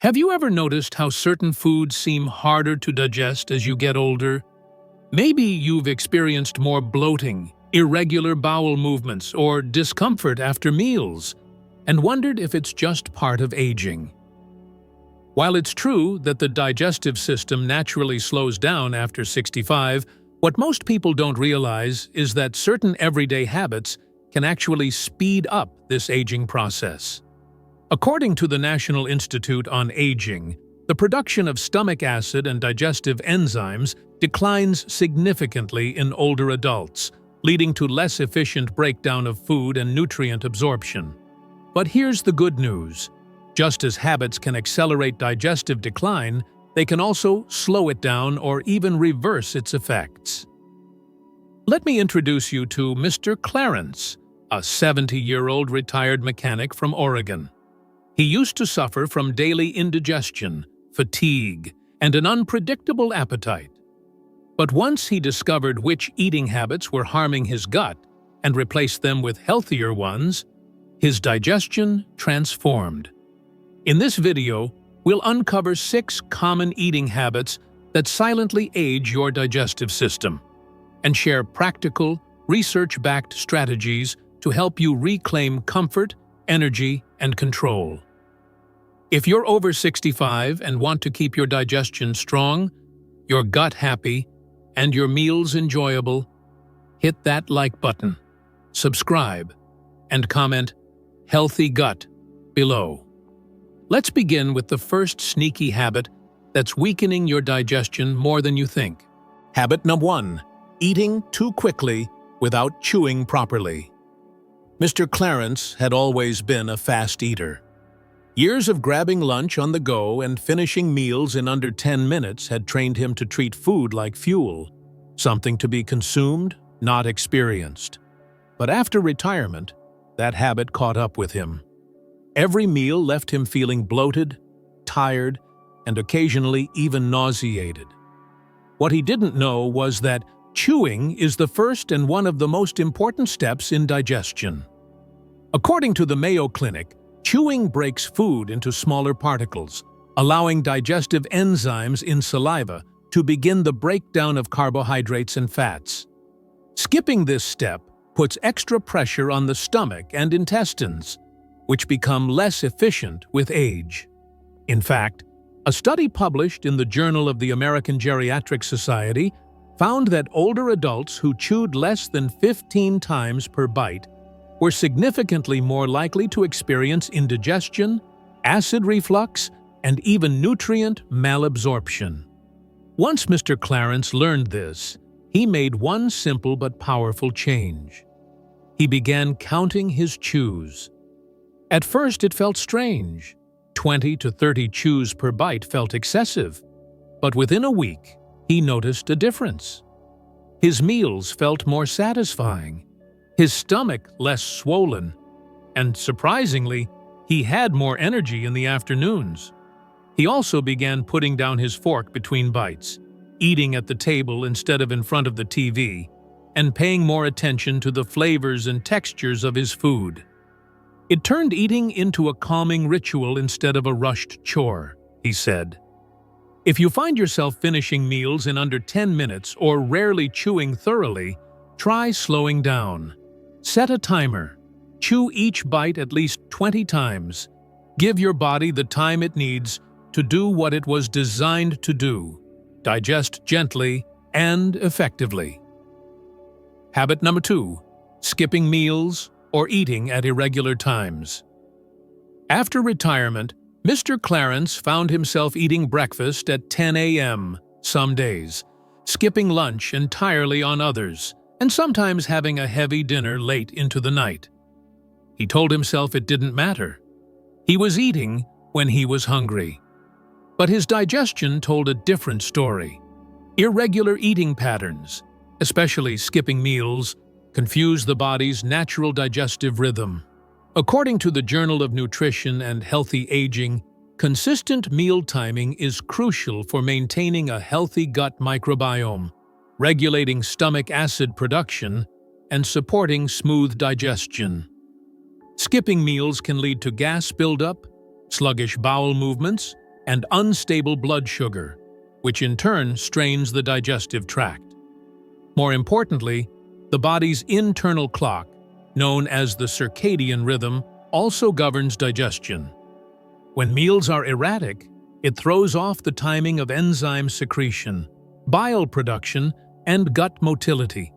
Have you ever noticed how certain foods seem harder to digest as you get older? Maybe you've experienced more bloating, irregular bowel movements, or discomfort after meals, and wondered if it's just part of aging. While it's true that the digestive system naturally slows down after 65, what most people don't realize is that certain everyday habits can actually speed up this aging process. According to the National Institute on Aging, the production of stomach acid and digestive enzymes declines significantly in older adults, leading to less efficient breakdown of food and nutrient absorption. But here's the good news. Just as habits can accelerate digestive decline, they can also slow it down or even reverse its effects. Let me introduce you to Mr. Clarence, a 70-year-old retired mechanic from Oregon. He used to suffer from daily indigestion, fatigue, and an unpredictable appetite. But once he discovered which eating habits were harming his gut and replaced them with healthier ones, his digestion transformed. In this video, we'll uncover 6 common eating habits that silently age your digestive system and share practical, research-backed strategies to help you reclaim comfort, energy, and control. If you're over 65 and want to keep your digestion strong, your gut happy, and your meals enjoyable, hit that like button, subscribe, and comment "Healthy Gut" below. Let's begin with the first sneaky habit that's weakening your digestion more than you think. Habit number 1. Eating too quickly without chewing properly. Mr. Clarence had always been a fast eater. Years of grabbing lunch on the go and finishing meals in under 10 minutes had trained him to treat food like fuel, something to be consumed, not experienced. But after retirement, that habit caught up with him. Every meal left him feeling bloated, tired, and occasionally even nauseated. What he didn't know was that chewing is the first and one of the most important steps in digestion. According to the Mayo Clinic, chewing breaks food into smaller particles, allowing digestive enzymes in saliva to begin the breakdown of carbohydrates and fats. Skipping this step puts extra pressure on the stomach and intestines, which become less efficient with age. In fact, a study published in the Journal of the American Geriatric Society found that older adults who chewed less than 15 times per bite were significantly more likely to experience indigestion, acid reflux, and even nutrient malabsorption. Once Mr. Clarence learned this, he made one simple but powerful change. He began counting his chews. At first, it felt strange. 20 to 30 chews per bite felt excessive. But within a week, he noticed a difference. His meals felt more satisfying, his stomach less swollen, and surprisingly, he had more energy in the afternoons. He also began putting down his fork between bites, eating at the table instead of in front of the TV, and paying more attention to the flavors and textures of his food. It turned eating into a calming ritual instead of a rushed chore, he said. If you find yourself finishing meals in under 10 minutes or rarely chewing thoroughly, try slowing down. Set a timer. Chew each bite at least 20 times. Give your body the time it needs to do what it was designed to do. Digest gently and effectively. Habit number 2. Skipping meals or eating at irregular times. After retirement, Mr. Clarence found himself eating breakfast at 10 a.m. some days, skipping lunch entirely on others, and sometimes having a heavy dinner late into the night. He told himself it didn't matter. He was eating when he was hungry. But his digestion told a different story. Irregular eating patterns, especially skipping meals, confuse the body's natural digestive rhythm. According to the Journal of Nutrition and Healthy Aging, consistent meal timing is crucial for maintaining a healthy gut microbiome, regulating stomach acid production, and supporting smooth digestion. Skipping meals can lead to gas buildup, sluggish bowel movements, and unstable blood sugar, which in turn strains the digestive tract. More importantly, the body's internal clock, known as the circadian rhythm, also governs digestion. When meals are erratic, it throws off the timing of enzyme secretion, bile production, and gut motility.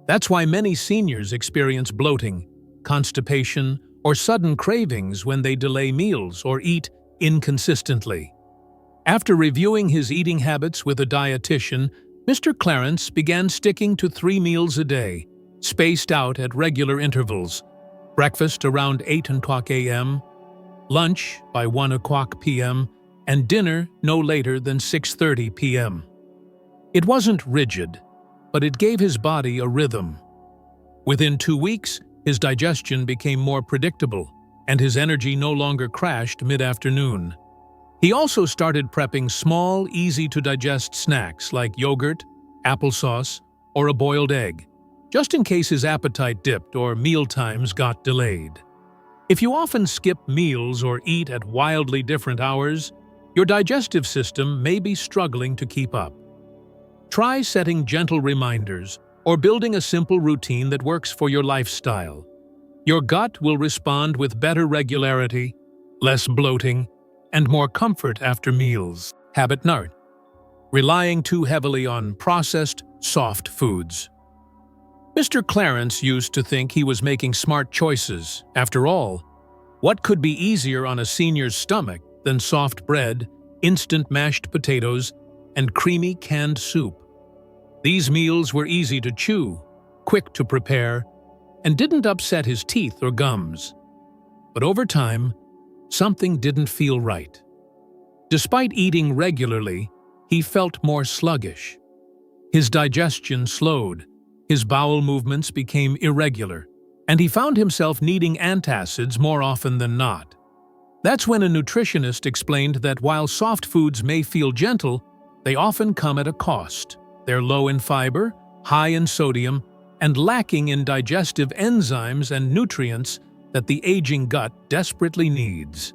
That's why many seniors experience bloating, constipation, or sudden cravings when they delay meals or eat inconsistently. After reviewing his eating habits with a dietitian, Mr. Clarence began sticking to 3 meals a day, spaced out at regular intervals: breakfast around 8 o'clock a.m., lunch by 1 o'clock p.m., and dinner no later than 6:30 p.m. It wasn't rigid, but it gave his body a rhythm. Within 2 weeks, his digestion became more predictable, and his energy no longer crashed mid-afternoon. He also started prepping small, easy-to-digest snacks like yogurt, applesauce, or a boiled egg, just in case his appetite dipped or meal times got delayed. If you often skip meals or eat at wildly different hours, your digestive system may be struggling to keep up. Try setting gentle reminders or building a simple routine that works for your lifestyle. Your gut will respond with better regularity, less bloating, and more comfort after meals. Habit number 9. Relying too heavily on processed, soft foods. Mr. Clarence used to think he was making smart choices. After all, what could be easier on a senior's stomach than soft bread, instant mashed potatoes, and creamy canned soup? These meals were easy to chew, quick to prepare, and didn't upset his teeth or gums. But over time, something didn't feel right. Despite eating regularly, he felt more sluggish. His digestion slowed, his bowel movements became irregular, and he found himself needing antacids more often than not. That's when a nutritionist explained that while soft foods may feel gentle, they often come at a cost. They're low in fiber, high in sodium, and lacking in digestive enzymes and nutrients that the aging gut desperately needs.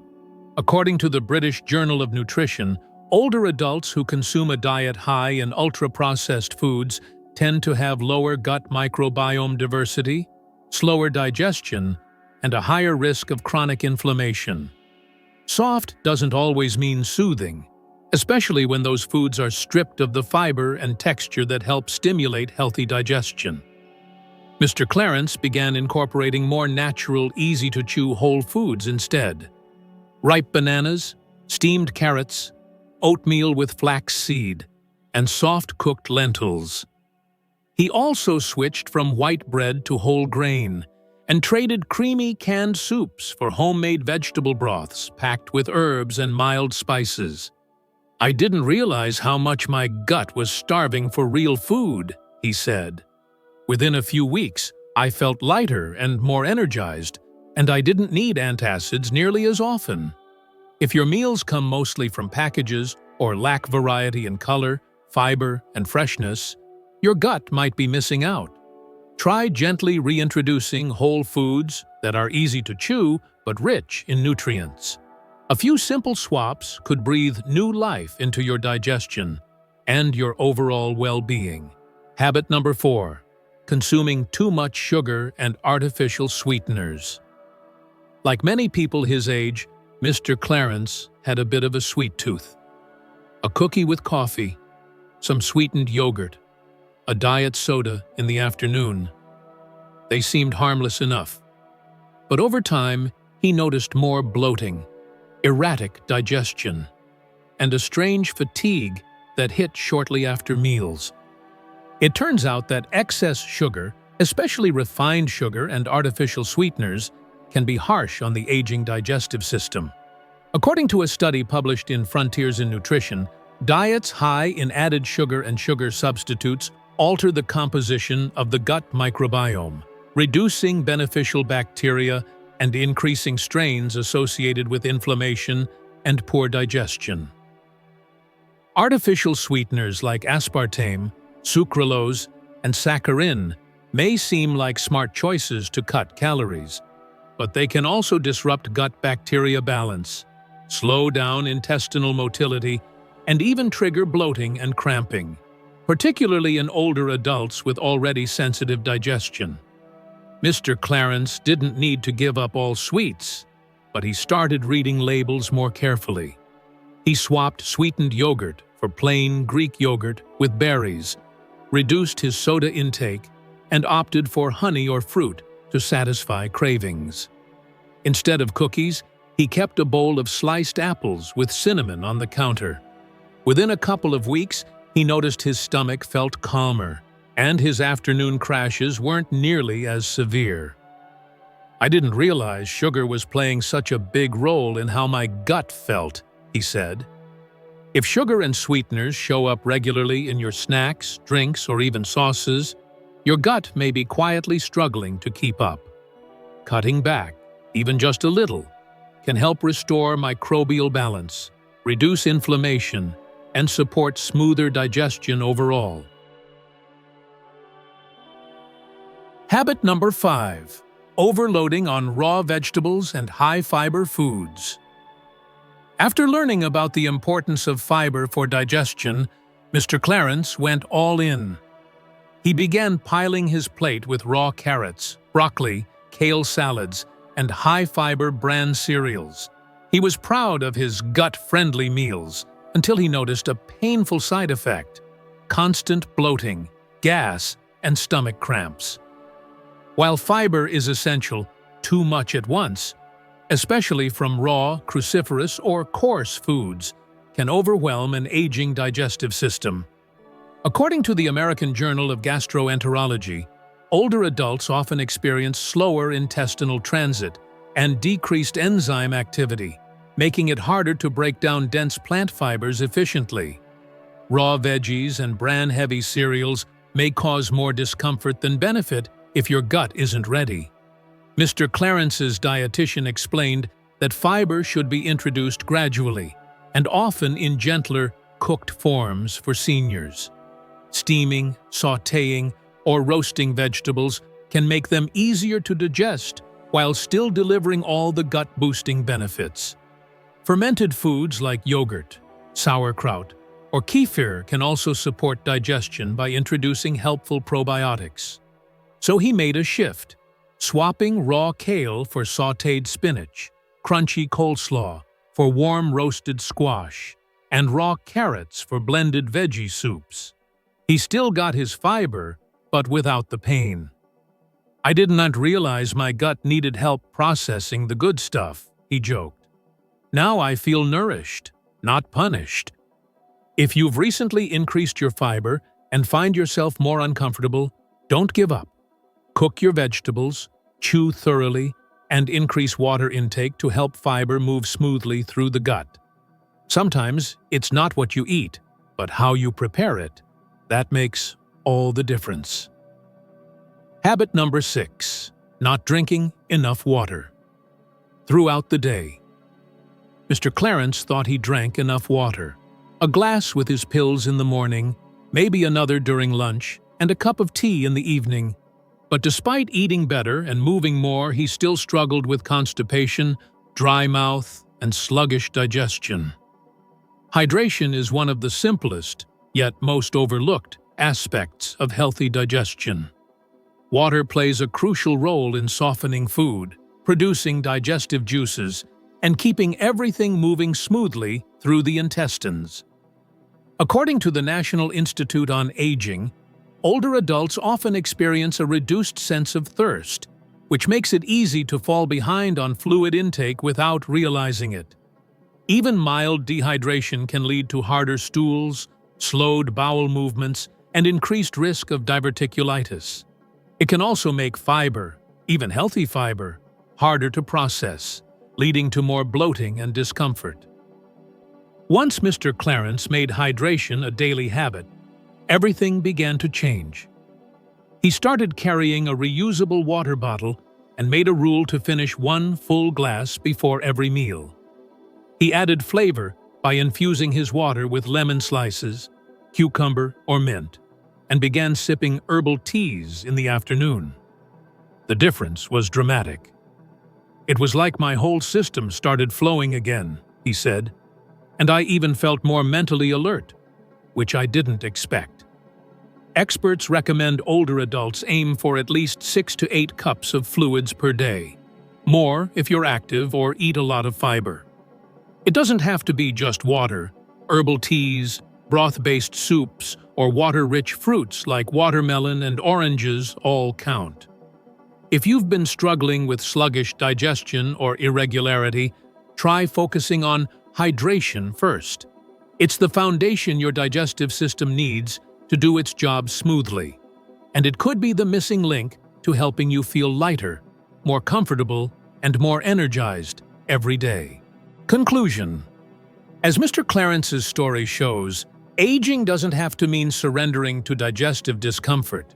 According to the British Journal of Nutrition, older adults who consume a diet high in ultra-processed foods tend to have lower gut microbiome diversity, slower digestion, and a higher risk of chronic inflammation. Soft doesn't always mean soothing, especially when those foods are stripped of the fiber and texture that help stimulate healthy digestion. Mr. Clarence began incorporating more natural, easy-to-chew whole foods instead. Ripe bananas, steamed carrots, oatmeal with flax seed, and soft-cooked lentils. He also switched from white bread to whole grain and traded creamy canned soups for homemade vegetable broths packed with herbs and mild spices. "I didn't realize how much my gut was starving for real food," he said. "Within a few weeks, I felt lighter and more energized, and I didn't need antacids nearly as often." If your meals come mostly from packages or lack variety in color, fiber, and freshness, your gut might be missing out. Try gently reintroducing whole foods that are easy to chew but rich in nutrients. A few simple swaps could breathe new life into your digestion and your overall well-being. Habit number 4. Consuming too much sugar and artificial sweeteners. Like many people his age, Mr. Clarence had a bit of a sweet tooth. A cookie with coffee, some sweetened yogurt, a diet soda in the afternoon. They seemed harmless enough. But over time, he noticed more bloating, erratic digestion, and a strange fatigue that hit shortly after meals. It turns out that excess sugar, especially refined sugar and artificial sweeteners, can be harsh on the aging digestive system. According to a study published in Frontiers in Nutrition, diets high in added sugar and sugar substitutes alter the composition of the gut microbiome, reducing beneficial bacteria and increasing strains associated with inflammation and poor digestion. Artificial sweeteners like aspartame, sucralose, and saccharin may seem like smart choices to cut calories, but they can also disrupt gut bacteria balance, slow down intestinal motility, and even trigger bloating and cramping, particularly in older adults with already sensitive digestion. Mr. Clarence didn't need to give up all sweets, but he started reading labels more carefully. He swapped sweetened yogurt for plain Greek yogurt with berries, reduced his soda intake, and opted for honey or fruit to satisfy cravings. Instead of cookies, he kept a bowl of sliced apples with cinnamon on the counter. Within a couple of weeks, he noticed his stomach felt calmer, and his afternoon crashes weren't nearly as severe. "I didn't realize sugar was playing such a big role in how my gut felt," he said. If sugar and sweeteners show up regularly in your snacks, drinks, or even sauces, your gut may be quietly struggling to keep up. Cutting back, even just a little, can help restore microbial balance, reduce inflammation, and support smoother digestion overall. Habit number 5. Overloading on raw vegetables and high-fiber foods. After learning about the importance of fiber for digestion, Mr. Clarence went all in. He began piling his plate with raw carrots, broccoli, kale salads, and high-fiber bran cereals. He was proud of his gut-friendly meals until he noticed a painful side effect: constant bloating, gas, and stomach cramps. While fiber is essential, too much at once, especially from raw, cruciferous, or coarse foods, can overwhelm an aging digestive system. According to the American Journal of Gastroenterology, older adults often experience slower intestinal transit and decreased enzyme activity, making it harder to break down dense plant fibers efficiently. Raw veggies and bran-heavy cereals may cause more discomfort than benefit if your gut isn't ready. Mr. Clarence's dietitian explained that fiber should be introduced gradually and often in gentler, cooked forms for seniors. Steaming, sautéing, or roasting vegetables can make them easier to digest while still delivering all the gut-boosting benefits. Fermented foods like yogurt, sauerkraut, or kefir can also support digestion by introducing helpful probiotics. So he made a shift, swapping raw kale for sautéed spinach, crunchy coleslaw for warm roasted squash, and raw carrots for blended veggie soups. He still got his fiber, but without the pain. "I did not realize my gut needed help processing the good stuff," he joked. "Now I feel nourished, not punished." If you've recently increased your fiber and find yourself more uncomfortable, don't give up. Cook your vegetables, chew thoroughly, and increase water intake to help fiber move smoothly through the gut. Sometimes it's not what you eat, but how you prepare it. That makes all the difference. Habit number 6. Not drinking enough water. Throughout the day, Mr. Clarence thought he drank enough water. A glass with his pills in the morning, maybe another during lunch, and a cup of tea in the evening. But despite eating better and moving more, he still struggled with constipation, dry mouth, and sluggish digestion. Hydration is one of the simplest, yet most overlooked, aspects of healthy digestion. Water plays a crucial role in softening food, producing digestive juices, and keeping everything moving smoothly through the intestines. According to the National Institute on Aging, older adults often experience a reduced sense of thirst, which makes it easy to fall behind on fluid intake without realizing it. Even mild dehydration can lead to harder stools, slowed bowel movements, and increased risk of diverticulitis. It can also make fiber, even healthy fiber, harder to process, leading to more bloating and discomfort. Once Mr. Clarence made hydration a daily habit, everything began to change. He started carrying a reusable water bottle and made a rule to finish one full glass before every meal. He added flavor by infusing his water with lemon slices, cucumber, or mint, and began sipping herbal teas in the afternoon. The difference was dramatic. "It was like my whole system started flowing again," he said, and I even felt more mentally alert, which I didn't expect. Experts recommend older adults aim for at least 6 to 8 cups of fluids per day, more if you're active or eat a lot of fiber. It doesn't have to be just water. Herbal teas, broth-based soups, or water-rich fruits like watermelon and oranges all count. If you've been struggling with sluggish digestion or irregularity, try focusing on hydration first. It's the foundation your digestive system needs to do its job smoothly, and it could be the missing link to helping you feel lighter, more comfortable, and more energized every day. Conclusion. As Mr. Clarence's story shows, aging doesn't have to mean surrendering to digestive discomfort.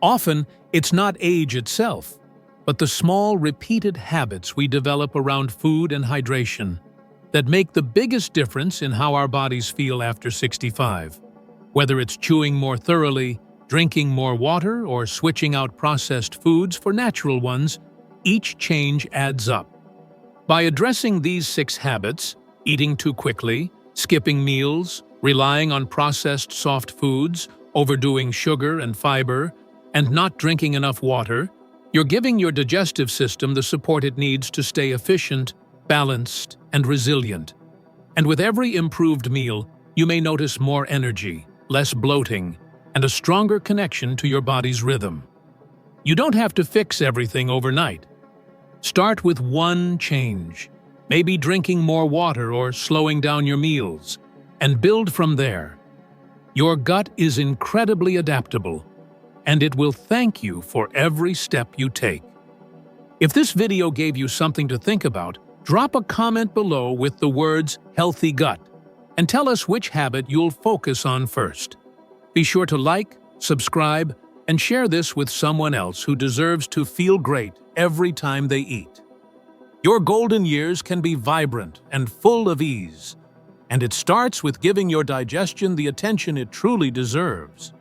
Often, it's not age itself, but the small, repeated habits we develop around food and hydration that make the biggest difference in how our bodies feel after 65. Whether it's chewing more thoroughly, drinking more water, or switching out processed foods for natural ones, each change adds up. By addressing these 6 habits, eating too quickly, skipping meals, relying on processed soft foods, overdoing sugar and fiber, and not drinking enough water, you're giving your digestive system the support it needs to stay efficient, balanced, and resilient. And with every improved meal, you may notice more energy, less bloating, and a stronger connection to your body's rhythm. You don't have to fix everything overnight. Start with one change, maybe drinking more water or slowing down your meals, and build from there. Your gut is incredibly adaptable, and it will thank you for every step you take. If this video gave you something to think about, drop a comment below with the words "healthy gut" and tell us which habit you'll focus on first. Be sure to like, subscribe, and share this with someone else who deserves to feel great every time they eat. Your golden years can be vibrant and full of ease, and it starts with giving your digestion the attention it truly deserves.